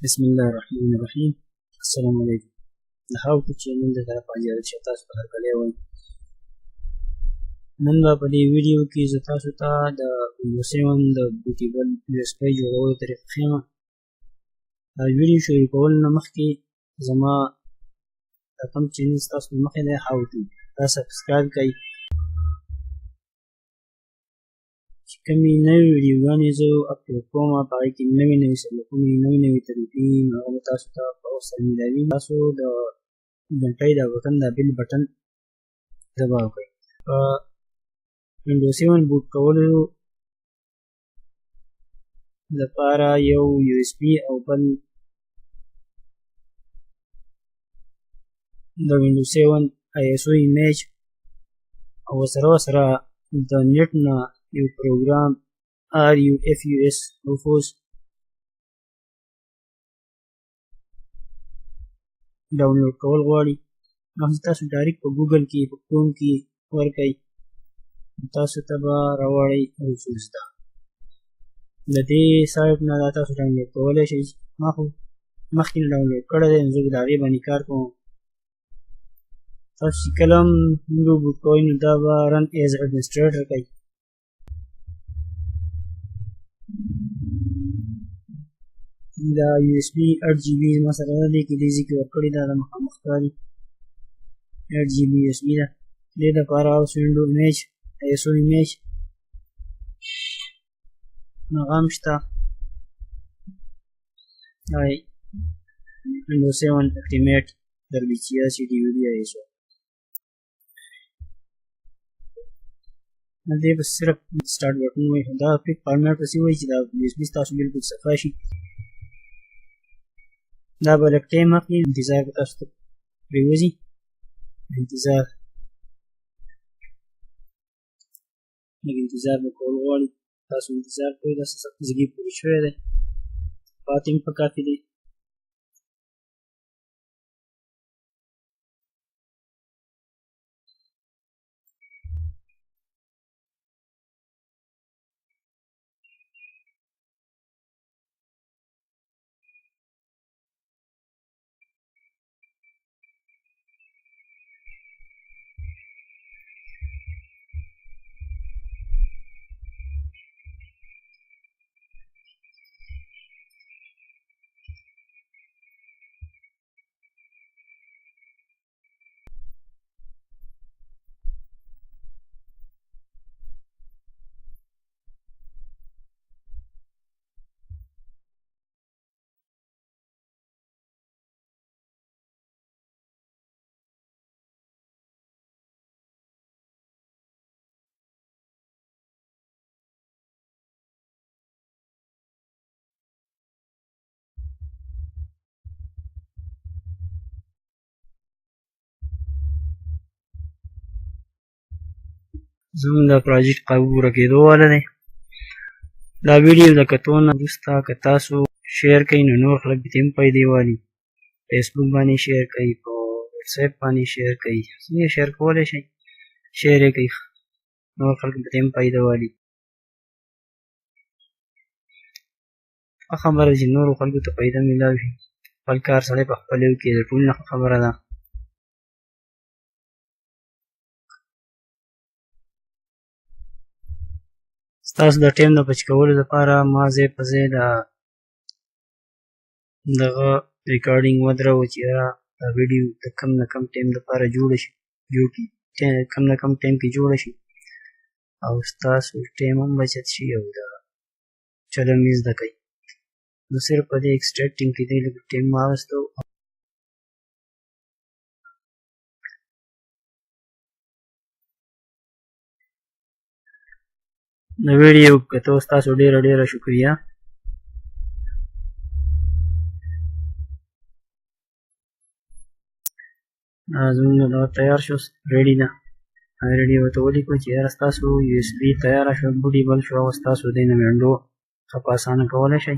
بسم الله الرحمن الرحیم. السلام علیکم. د هاو ټو چینل د طرفه زیارت شه تاسو ته هرکلی وایم. نن به په دې ویډیو کې زه تاسو ته د Windows 7 د بوټیبل USB جوړولو طریقه ښیم. دا ویډیو شروع کولو نه مخکې زما د کوم چینل ستاسو په مخې دی هاو ټو دا سبسکرایب کړئ چې کومې نوې ویډیوګانې زه اپلوډ کوم په هغې کې نوې سبقونه نوې طریقې هغه به تاسو ته په وخت سره میلاوي. تاسو د ګنټۍ دا بټن دا بیل بټن دبا کړئ. په Windows 7 بوټ کولو لپاره یو USB او بل د Windows 7 ISO ایمیج او سره د نیټ نه یو پروګرام RUFUS ډاونلوډ کول غواړي. هغه تاسو ډایرکټ په ګوګل کې په کروم کې ورکئ، تاسو ته به راوړئ رسوز ته. د دې سایټ نه دا تاسو ډاونلوډ کولی شئ. ما خو مخکې نه ډاونلوډ کړی دی، زه د هغې باندې کار کوم. تاسو چې کله هم وینډو بوټ کوئ نو دا به رن ایز اډمنسټریټر کوئ. دا USB 8GB ما سره ده، دې کې دې ځای کې ورکړې ده، دا مخامخ ښکاري 8GB USB ده. دې دپاره اوس وینډو ایمیج ISO ایمیج هغه هم شته. Windows 7 Ultimate دربیچیا CDVD ISO دې به صرف سټارټ بټن وایي. دا پیک فارمیټ پسې وایي چې دا USB ستاسو بلکل صفا شي. دا به لږ ټایم اخلي، انتظار به تاسو ته پرېوځي. لږ انتظار به کول غواړي. تاسو انتظار کوئ، دا څه سخت زګي پورې شوی دی، پاتې هم په کافي دی. زموږ دا پروجیکټ پوره کېدو والا دی. دا ویډیو د کتو نه وروسته که تاسو شیر کړئ نو نور خلک دې هم پیدې والي. فیسبوک باندې شیر کړئ، په وټساپ باندې شیر کړئ، څنګه شیر کولی شئ شیر یې کړئ، نور خلک دې هم پیدا والي. ښه خبره چې نورو خلکو ته پیدا میلاو شي. خپل کار سړی په خپله وکړي، د ټول نه ښه خبره ده. ستاسو د ټایم د بچ کولو لپاره ما ځای په ځای دغه ریکارډینګ ودروو چې دا ویډیو د کم نه کم ټایم لپاره کم نه کم ټایم کې جوړه شي او ستاسو ټایم هم بچت شي او د چل هم زده کوئ. نو صرف په دې ایکسټریکټینګ کې دی لږ ټایم واخیستو. د ویډیو کتو ستاسو ډېره شکریه. زموږ دغه تیار شو، ریډي ده. ریډي ورته ولیکو چې یاره ستاسو USB تیاره شوه، بوټي بل شو او ستاسو دی نه وینډو ښه په اسانه کولی شئ.